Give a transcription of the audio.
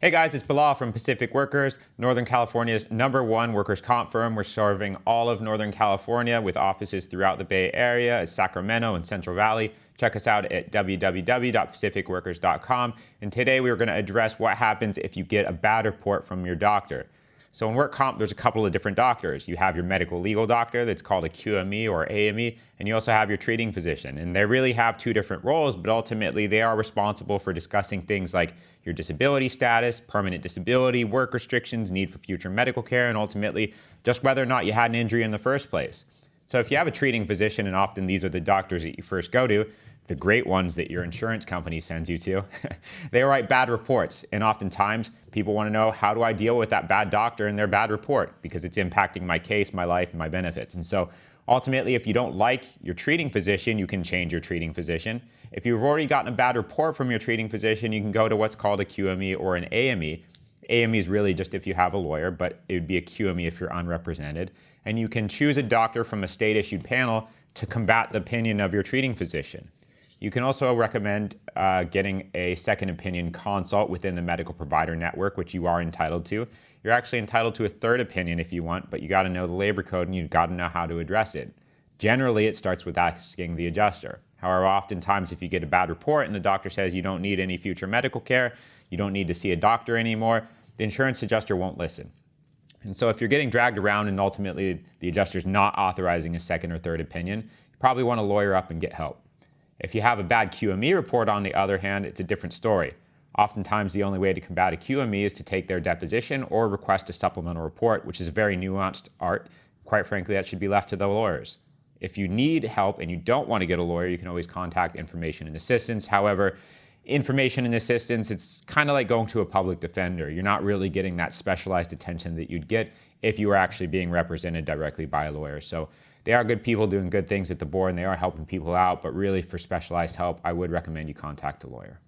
Hey guys, it's Bilal from Pacific Workers, Northern California's #1 workers' comp firm. We're serving all of Northern California with offices throughout the Bay Area, as Sacramento and Central Valley. Check us out at www.pacificworkers.com. And today we are going to address what happens if you get a bad report from your doctor. So in work comp, there's a couple of different doctors. You have your medical legal doctor that's called a QME or AME, and you also have your treating physician. And they really have two different roles, but ultimately they are responsible for discussing things like your disability status, permanent disability, work restrictions, need for future medical care, and ultimately just whether or not you had an injury in the first place. So if you have a treating physician, and often these are the doctors that you first go to, the great ones that your insurance company sends you to, they write bad reports. And oftentimes people want to know, how do I deal with that bad doctor and their bad report? Because it's impacting my case, my life, and my benefits. And so ultimately, if you don't like your treating physician, you can change your treating physician. If you've already gotten a bad report from your treating physician, you can go to what's called a QME or an AME. AME is really just if you have a lawyer, but it would be a QME if you're unrepresented. And you can choose a doctor from a state-issued panel to combat the opinion of your treating physician. You can also recommend getting a second opinion consult within the medical provider network, which you are entitled to. You're actually entitled to a third opinion if you want, but you got to know the labor code and you've got to know how to address it. Generally, it starts with asking the adjuster. However, oftentimes if you get a bad report and the doctor says you don't need any future medical care, you don't need to see a doctor anymore, the insurance adjuster won't listen. And so if you're getting dragged around and ultimately the adjuster's not authorizing a second or third opinion, you probably want to lawyer up and get help. If you have a bad QME report, on the other hand, it's a different story. Oftentimes, the only way to combat a QME is to take their deposition or request a supplemental report, which is a very nuanced art. Quite frankly, that should be left to the lawyers. If you need help and you don't want to get a lawyer, you can always contact Information and Assistance. However, Information and Assistance, it's kind of like going to a public defender. You're not really getting that specialized attention that you'd get if you were actually being represented directly by a lawyer. So they are good people doing good things at the board, and they are helping people out, but really for specialized help, I would recommend you contact a lawyer.